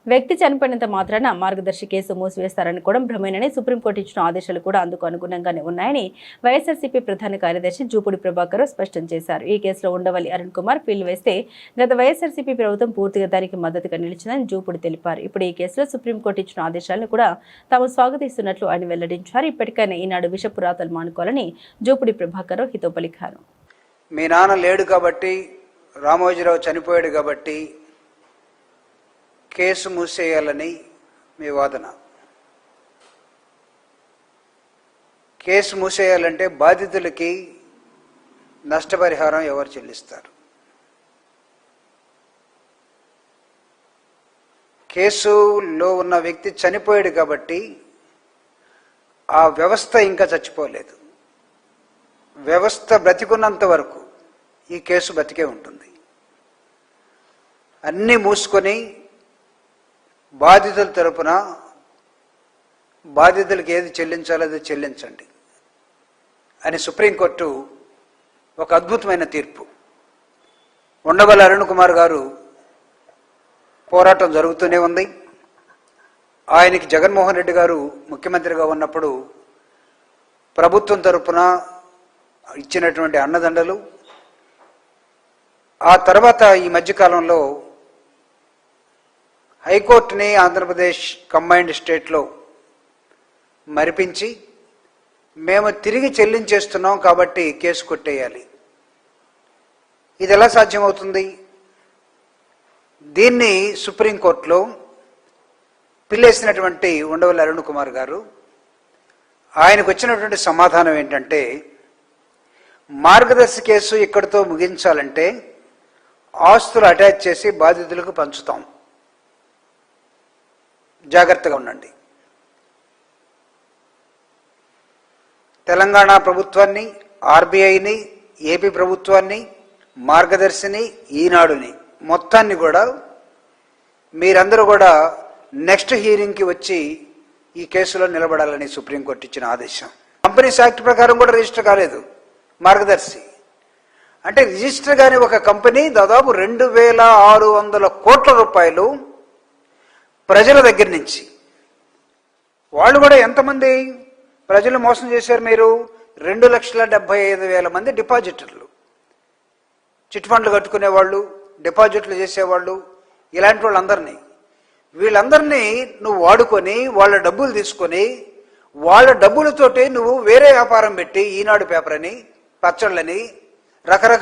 వ్యక్తి చనిపోయినంత మాత్రాన మార్గదర్శి case మూసివేస్తారనుకోవడం భ్రమేనని supreme court ఇచ్చిన ఆదేశాలు కూడా అందుకు అనుగుణంగానే ఉన్నాయని వైఎస్ఆర్సీపీ ప్రధాన కార్యదర్శి జూపూడి ప్రభాకర్ స్పష్టం చేశారు. ఈ కేసులో ఉండవల్లి అరుణ్ కుమార్ పిల్లు వేస్తే గత వైఎస్ఆర్సీపీ ప్రభుత్వం పూర్తిగా దానికి మద్దతుగా నిలిచిందని జూపూడి తెలిపారు. ఇప్పుడు ఈ కేసులో సుప్రీంకోర్టు ఇచ్చిన ఆదేశాలను కూడా తాము స్వాగతిస్తున్నట్లు ఆయన వెల్లడించారు. ఇప్పటికైనా ఈనాడు విషపురాతలు మానుకోవాలని జూపూడి ప్రభాకర్ హితో పలికారు. మీ నాన్న లేడు కాబట్టి, రామోజీరావు చనిపోయాడు కాబట్టి కేసు మూసేయాలని మీ వాదన. కేసు మూసేయాలంటే బాధితులకి నష్టపరిహారం ఎవరు చెల్లిస్తారు? కేసులో ఉన్న వ్యక్తి చనిపోయాడు కాబట్టి ఆ వ్యవస్థ ఇంకా చచ్చిపోలేదు. వ్యవస్థ బ్రతికున్నంత వరకు ఈ కేసు బతికే ఉంటుంది. అన్నీ మూసుకొని బాధితుల తరపున బాధితులకు ఏది చెల్లించాలో అది చెల్లించండి అని సుప్రీంకోర్టు ఒక అద్భుతమైన తీర్పు. ఉండవల్లి అరుణ్ కుమార్ గారు పోరాటం జరుగుతూనే ఉంది. ఆయనకి జగన్మోహన్ రెడ్డి గారు ముఖ్యమంత్రిగా ఉన్నప్పుడు ప్రభుత్వం తరపున ఇచ్చినటువంటి అండదండలు, ఆ తర్వాత ఈ మధ్యకాలంలో హైకోర్టుని ఆంధ్రప్రదేశ్ కంబైన్డ్ స్టేట్లో మరిపించి మేము తిరిగి చెల్లించేస్తున్నాం కాబట్టి కేసు కొట్టేయాలి. ఇది ఎలా సాధ్యమవుతుంది? దీన్ని సుప్రీంకోర్టులో పిల్లేసినటువంటి ఉండవల్లి అరుణ్ కుమార్ గారు ఆయనకు వచ్చినటువంటి సమాధానం ఏంటంటే, మార్గదర్శి కేసు ఇక్కడితో ముగించాలంటే ఆస్తులు అటాచ్ చేసి బాధితులకు పంచుతాం, జాగ్రత్తగా ఉండండి. తెలంగాణ ప్రభుత్వాన్ని, ఆర్బీఐని, ఏపీ ప్రభుత్వాన్ని, మార్గదర్శిని, ఈనాడుని మొత్తాన్ని కూడా మీరందరూ కూడా నెక్స్ట్ హియరింగ్కి వచ్చి ఈ కేసులో నిలబడాలని సుప్రీంకోర్టు ఇచ్చిన ఆదేశం. కంపెనీస్ యాక్ట్ ప్రకారం కూడా రిజిస్టర్ కాలేదు మార్గదర్శి. అంటే రిజిస్టర్ కాని ఒక కంపెనీ దాదాపు 2600 కోట్ల రూపాయలు ప్రజల దగ్గర నుంచి, వాళ్ళు కూడా ఎంతమంది ప్రజలు మోసం చేశారు? మీరు 2,75,000 మంది డిపాజిటర్లు, చిట్ ఫండ్లు కట్టుకునేవాళ్ళు, డిపాజిట్లు చేసేవాళ్ళు, ఇలాంటి వాళ్ళందరినీ, వీళ్ళందరినీ నువ్వు వాడుకొని వాళ్ళ డబ్బులు తీసుకొని వాళ్ళ డబ్బులతోటి నువ్వు వేరే వ్యాపారం పెట్టి ఈనాడు పేపర్ అని, పచ్చళ్ళని, రకరకాల